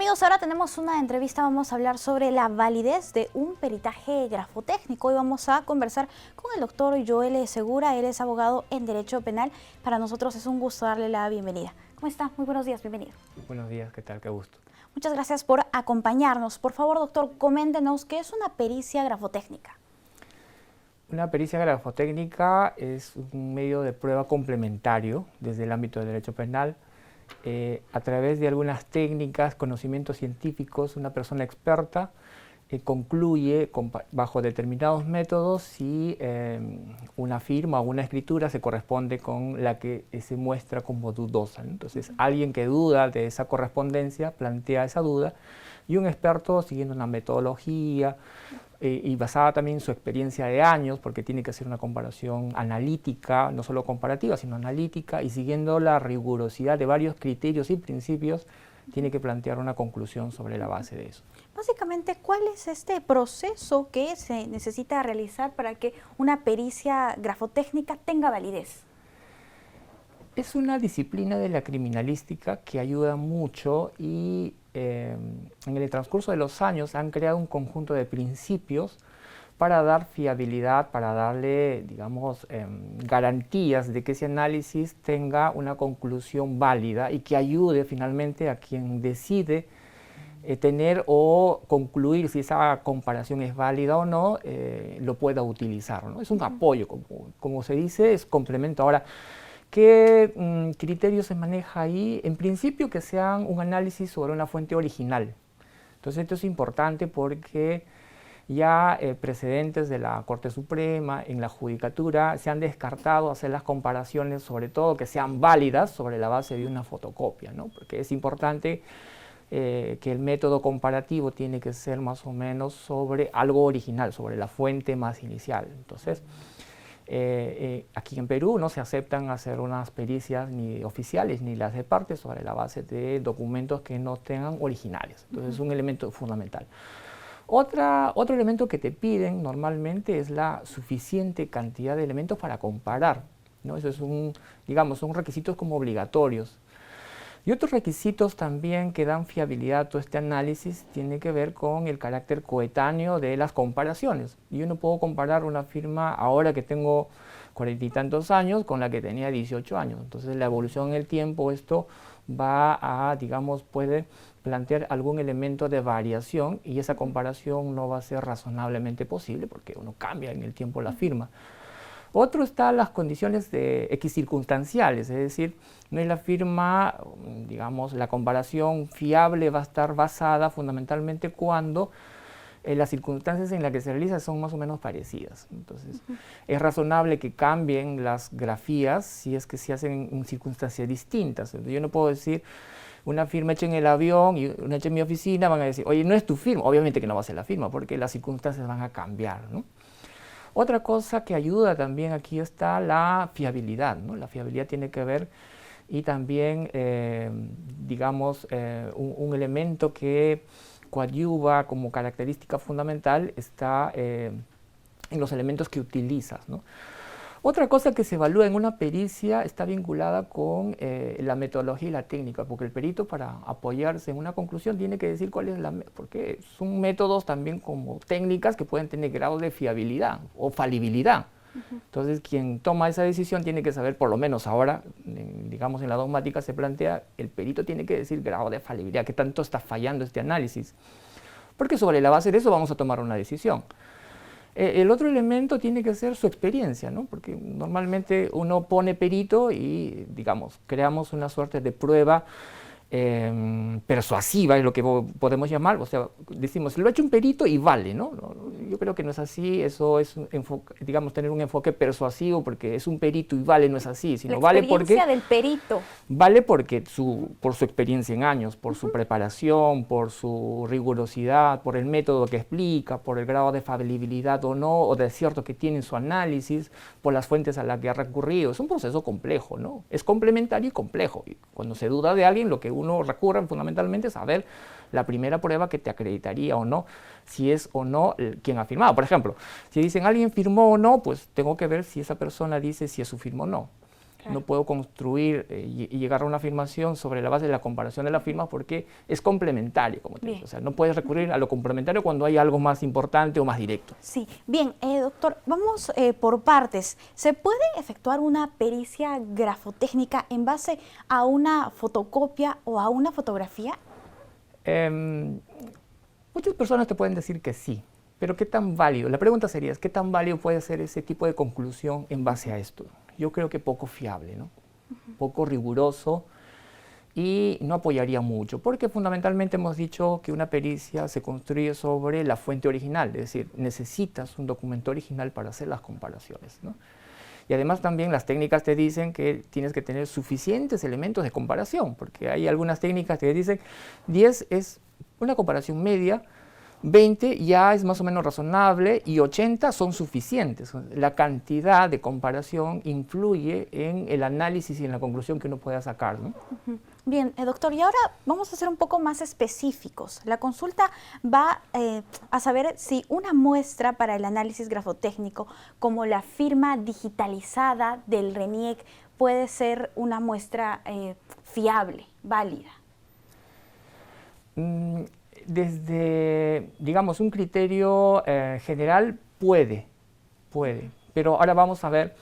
amigos, ahora tenemos una entrevista, vamos a hablar sobre la validez de un peritaje grafotécnico. Hoy vamos a conversar con el doctor Joel Segura, él es abogado en Derecho Penal. Para nosotros es un gusto darle la bienvenida. ¿Cómo está? Muy buenos días, bienvenido. Buenos días, ¿qué tal? Qué gusto. Muchas gracias por acompañarnos. Por favor, doctor, coméntenos qué es una pericia grafotécnica. Una pericia grafotécnica es un medio de prueba complementario desde el ámbito del derecho penal. A través de algunas técnicas, conocimientos científicos, una persona experta concluye bajo determinados métodos si una firma o una escritura se corresponde con la que se muestra como dudosa, ¿no? Entonces, alguien que duda de esa correspondencia plantea esa duda y un experto, siguiendo una metodología y basada también en su experiencia de años, porque tiene que hacer una comparación analítica, no solo comparativa, sino analítica, y siguiendo la rigurosidad de varios criterios y principios, tiene que plantear una conclusión sobre la base de eso. Básicamente, ¿cuál es este proceso que se necesita realizar para que una pericia grafotécnica tenga validez? Es una disciplina de la criminalística que ayuda mucho y en el transcurso de los años han creado un conjunto de principios para dar fiabilidad, para darle, digamos, garantías de que ese análisis tenga una conclusión válida y que ayude finalmente a quien decide tener o concluir si esa comparación es válida o no, lo pueda utilizar, ¿no? Es un apoyo, como se dice, es complemento. Ahora, ¿qué criterios se maneja ahí? En principio que sean un análisis sobre una fuente original. Entonces esto es importante porque ya precedentes de la Corte Suprema, en la Judicatura, se han descartado hacer las comparaciones, sobre todo que sean válidas sobre la base de una fotocopia, ¿no? Porque es importante que el método comparativo tiene que ser más o menos sobre algo original, sobre la fuente más inicial. Entonces, aquí en Perú no se aceptan hacer unas pericias ni oficiales ni las de parte sobre la base de documentos que no tengan originales. Entonces es un elemento fundamental. Otro elemento que te piden normalmente es la suficiente cantidad de elementos para comparar, ¿no? Eso es digamos, son requisitos como obligatorios. Y otros requisitos también que dan fiabilidad a todo este análisis tiene que ver con el carácter coetáneo de las comparaciones. Yo no puedo comparar una firma ahora que tengo 40 y tantos años con la que tenía 18 años. Entonces la evolución en el tiempo, esto va a, digamos, puede plantear algún elemento de variación y esa comparación no va a ser razonablemente posible porque uno cambia en el tiempo la firma. Otro está las condiciones de equicircunstanciales, es decir, no es la firma, digamos, la comparación fiable va a estar basada fundamentalmente cuando las circunstancias en las que se realiza son más o menos parecidas. Entonces, es razonable que cambien las grafías si es que se hacen en circunstancias distintas. Entonces, yo no puedo decir una firma hecha en el avión y una hecha en mi oficina, van a decir, oye, no es tu firma. Obviamente que no va a ser la firma porque las circunstancias van a cambiar, ¿no? Otra cosa que ayuda también aquí está la fiabilidad, ¿no? La fiabilidad tiene que ver y también, digamos, un elemento que coadyuva como característica fundamental está en los elementos que utilizas, ¿no? Otra cosa que se evalúa en una pericia está vinculada con la metodología y la técnica, porque el perito para apoyarse en una conclusión tiene que decir cuál es porque son métodos también como técnicas que pueden tener grados de fiabilidad o falibilidad. Entonces, quien toma esa decisión tiene que saber, por lo menos ahora, digamos en la dogmática se plantea, el perito tiene que decir grado de falibilidad, qué tanto está fallando este análisis, porque sobre la base de eso vamos a tomar una decisión. El otro elemento tiene que ser su experiencia, ¿no? Porque normalmente uno pone perito y, digamos, creamos una suerte de prueba persuasiva, es lo que podemos llamar, o sea, decimos, lo ha hecho un perito y vale, ¿no? Yo creo que no es así, eso es, digamos, tener un enfoque persuasivo porque es un perito y vale, no es así, sino vale porque... La experiencia del perito. Vale porque por su experiencia en años, por su preparación, por su rigurosidad, por el método que explica, por el grado de falibilidad o no, o de acierto que tiene en su análisis, por las fuentes a las que ha recurrido. Es un proceso complejo, ¿no? Es complementario y complejo. Y cuando se duda de alguien, lo que uno recurre fundamentalmente es a ver la primera prueba que te acreditaría o no, si es o no quien ha firmado. Por ejemplo, si dicen alguien firmó o no, pues tengo que ver si esa persona dice si es su firma o no. No puedo construir y llegar a una afirmación sobre la base de la comparación de las firmas porque es complementario, como te digo. O sea, no puedes recurrir a lo complementario cuando hay algo más importante o más directo. Sí, bien, doctor, vamos por partes. ¿Se puede efectuar una pericia grafotécnica en base a una fotocopia o a una fotografía? Muchas personas te pueden decir que sí, pero ¿qué tan válido? La pregunta sería, ¿qué tan válido puede ser ese tipo de conclusión en base a esto? Yo creo que poco fiable, ¿no? Poco riguroso y no apoyaría mucho, porque fundamentalmente hemos dicho que una pericia se construye sobre la fuente original, es decir, necesitas un documento original para hacer las comparaciones, ¿no? Y además también las técnicas te dicen que tienes que tener suficientes elementos de comparación, porque hay algunas técnicas que dicen 10 es una comparación media, 20 ya es más o menos razonable y 80 son suficientes. La cantidad de comparación influye en el análisis y en la conclusión que uno pueda sacar, ¿no? Bien, doctor, y ahora vamos a ser un poco más específicos. La consulta va a saber si una muestra para el análisis grafotécnico, como la firma digitalizada del RENIEC, puede ser una muestra fiable, válida. Desde, digamos, un criterio general puede, pero ahora vamos a ver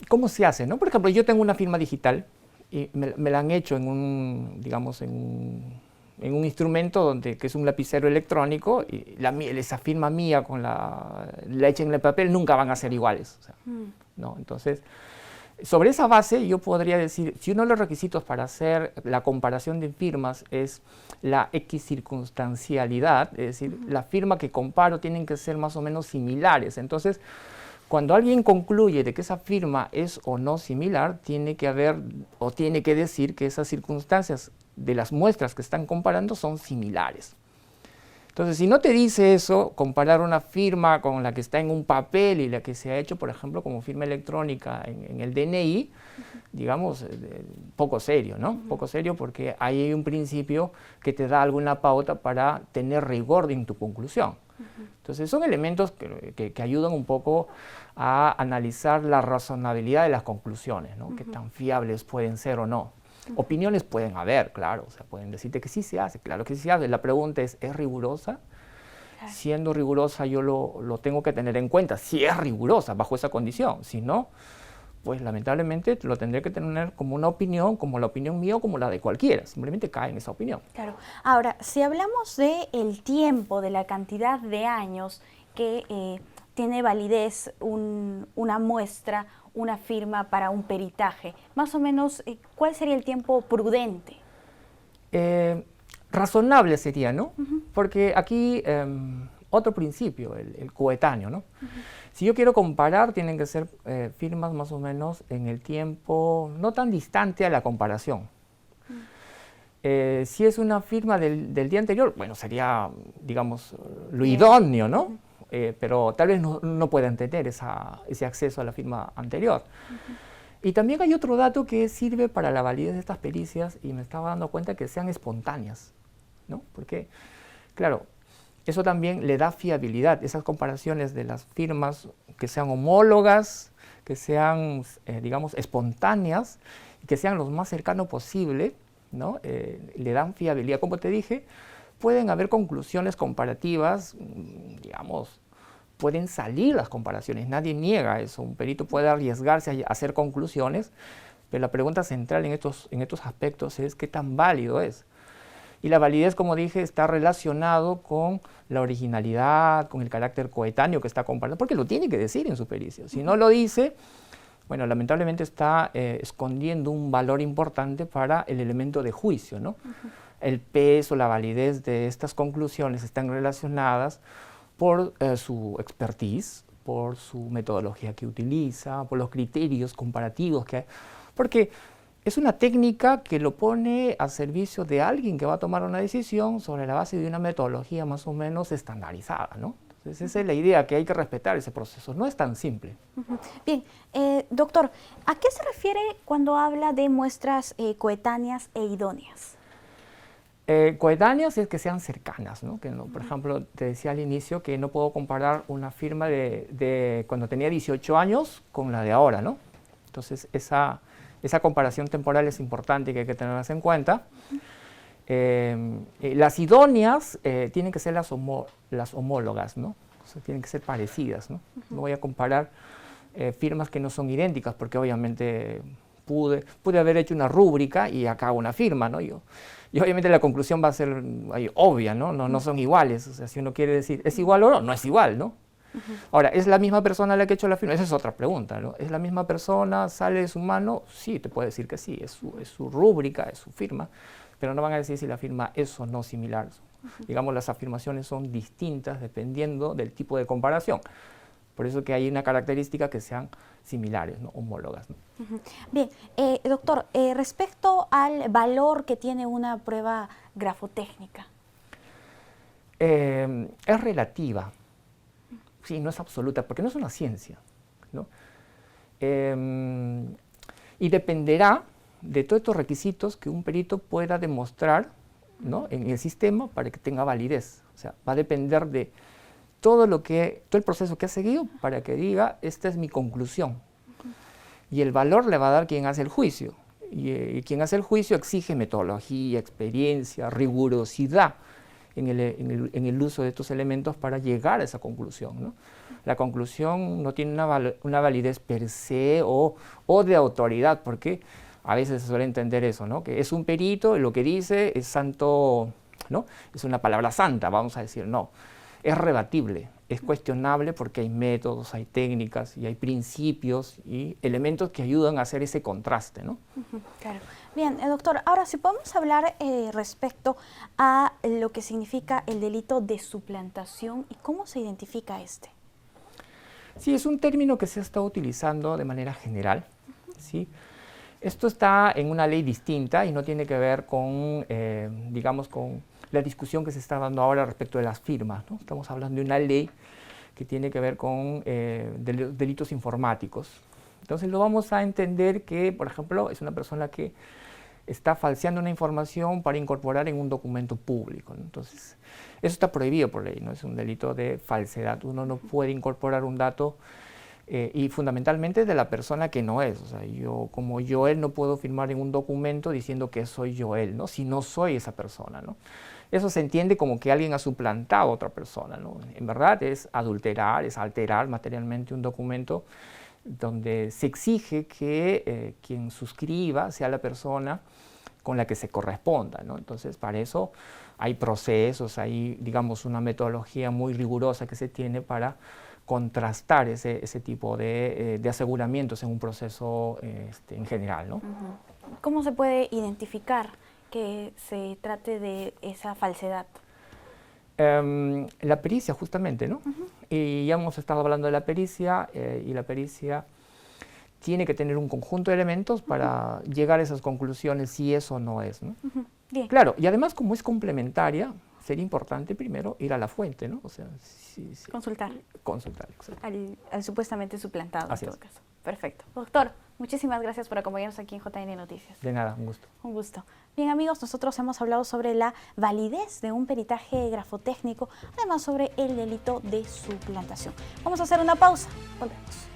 cómo se hace, ¿no? Por ejemplo, yo tengo una firma digital y me la han hecho en un, digamos, en un instrumento que es un lapicero electrónico y esa firma mía con la hecha en el papel nunca van a ser iguales, o sea, ¿no? Entonces, sobre esa base yo podría decir, si uno de los requisitos para hacer la comparación de firmas es la equicircunstancialidad, es decir, la firma que comparo tienen que ser más o menos similares. Entonces, cuando alguien concluye de que esa firma es o no similar, tiene que haber o tiene que decir que esas circunstancias de las muestras que están comparando son similares. Entonces, si no te dice eso, comparar una firma con la que está en un papel y la que se ha hecho, por ejemplo, como firma electrónica en el DNI, digamos, poco serio, ¿no? Poco serio porque ahí hay un principio que te da alguna pauta para tener rigor en tu conclusión. Entonces, son elementos que ayudan un poco a analizar la razonabilidad de las conclusiones, ¿no? Qué tan fiables pueden ser o no. Opiniones pueden haber, claro, o sea, pueden decirte que sí se hace, claro que sí se hace. La pregunta ¿es rigurosa? Claro. Siendo rigurosa yo lo tengo que tener en cuenta, si es rigurosa bajo esa condición, si no, pues lamentablemente lo tendré que tener como una opinión, como la opinión mía o como la de cualquiera, simplemente cae en esa opinión. Claro. Ahora, si hablamos del tiempo, de la cantidad de años que tiene validez una muestra, una firma para un peritaje, más o menos, ¿cuál sería el tiempo prudente? Razonable sería, ¿no? Porque aquí otro principio, el coetáneo, ¿no? Si yo quiero comparar, tienen que ser firmas más o menos en el tiempo no tan distante a la comparación. Si es una firma del día anterior, bueno, sería, digamos, lo idóneo, ¿no? Pero tal vez no puedan tener ese acceso a la firma anterior. Y también hay otro dato que sirve para la validez de estas pericias y me estaba dando cuenta que sean espontáneas, ¿no? Porque, claro, eso también le da fiabilidad, esas comparaciones de las firmas que sean homólogas, que sean, digamos, espontáneas, y que sean lo más cercano posible, ¿no? Le dan fiabilidad. Como te dije, pueden haber conclusiones comparativas, digamos, pueden salir las comparaciones, nadie niega eso, un perito puede arriesgarse a hacer conclusiones, pero la pregunta central en estos aspectos es qué tan válido es. Y la validez, como dije, está relacionado con la originalidad, con el carácter coetáneo que está comparando, porque lo tiene que decir en su pericia. Si no lo dice, bueno, lamentablemente está escondiendo un valor importante para el elemento de juicio, ¿no? El peso, la validez de estas conclusiones están relacionadas por su expertise, por su metodología que utiliza, por los criterios comparativos que hay, porque es una técnica que lo pone a servicio de alguien que va a tomar una decisión sobre la base de una metodología más o menos estandarizada, ¿no? Entonces esa es la idea, que hay que respetar ese proceso, no es tan simple. Bien, doctor, ¿a qué se refiere cuando habla de muestras coetáneas e idóneas? Coetáneas es que sean cercanas, ¿no? Que no, por ejemplo, te decía al inicio que no puedo comparar una firma de cuando tenía 18 años con la de ahora, ¿no? Entonces, esa comparación temporal es importante y que hay que tenerlas en cuenta. Las idóneas tienen que ser las homólogas, ¿no? O sea, tienen que ser parecidas, ¿no? No voy a comparar firmas que no son idénticas, porque obviamente pude haber hecho una rúbrica y acá hago una firma, ¿no? Y obviamente la conclusión va a ser obvia, ¿no? No son iguales. O sea, si uno quiere decir, ¿es igual o no? No es igual, ¿no? Ahora, ¿es la misma persona la que ha hecho la firma? Esa es otra pregunta, ¿no? ¿Es la misma persona? ¿Sale de su mano? Sí, te puedo decir que sí, es su rúbrica, es su firma, pero no van a decir si la firma es o no similar. Digamos, las afirmaciones son distintas dependiendo del tipo de comparación. Por eso que hay una característica que sean similares, ¿no? Homólogas, ¿no? Bien, doctor, respecto al valor que tiene una prueba grafotécnica. Es relativa. Sí, no es absoluta, porque no es una ciencia, ¿no? Y dependerá de todos estos requisitos que un perito pueda demostrar, ¿no? En el sistema para que tenga validez. O sea, va a depender de todo el proceso que ha seguido para que diga, esta es mi conclusión. Y el valor le va a dar quien hace el juicio. Y quien hace el juicio exige metodología, experiencia, rigurosidad en el uso de estos elementos para llegar a esa conclusión, ¿no? La conclusión no tiene una validez per se o de autoridad, porque a veces se suele entender eso, ¿no? Que es un perito y lo que dice es santo, ¿no? Es una palabra santa, vamos a decir, no. Es rebatible, es cuestionable porque hay métodos, hay técnicas y hay principios y elementos que ayudan a hacer ese contraste, ¿no? Claro. Bien, doctor, ahora si podemos hablar respecto a lo que significa el delito de suplantación y cómo se identifica este. Sí, es un término que se ha estado utilizando de manera general, ¿sí? Esto está en una ley distinta y no tiene que ver con, digamos, con la discusión que se está dando ahora respecto de las firmas, ¿no? Estamos hablando de una ley que tiene que ver con delitos informáticos. Entonces lo vamos a entender que, por ejemplo, es una persona que está falseando una información para incorporar en un documento público, ¿no? Entonces, eso está prohibido por ley, ¿no? Es un delito de falsedad. Uno no puede incorporar un dato y fundamentalmente de la persona que no es. O sea, yo como Joel no puedo firmar en un documento diciendo que soy Joel, ¿no? Si no soy esa persona, ¿no? Eso se entiende como que alguien ha suplantado a otra persona, ¿no? En verdad es adulterar, es alterar materialmente un documento donde se exige que quien suscriba sea la persona con la que se corresponda, ¿no? Entonces, para eso hay procesos, hay, digamos, una metodología muy rigurosa que se tiene para contrastar ese tipo de aseguramientos en un proceso en general, ¿no? ¿Cómo se puede identificar que se trate de esa falsedad? La pericia, justamente, ¿no? Y ya hemos estado hablando de la pericia y la pericia tiene que tener un conjunto de elementos para llegar a esas conclusiones si eso o no es, ¿no? Bien. Claro, y además como es complementaria, sería importante primero ir a la fuente, ¿no? O sea, consultar. Consultar, exacto. Al supuestamente suplantado, Así en todo es. caso. Perfecto. Doctor, muchísimas gracias por acompañarnos aquí en JN Noticias. De nada, un gusto. Un gusto. Bien, amigos, nosotros hemos hablado sobre la validez de un peritaje grafotécnico, además sobre el delito de suplantación. Vamos a hacer una pausa. Volvemos.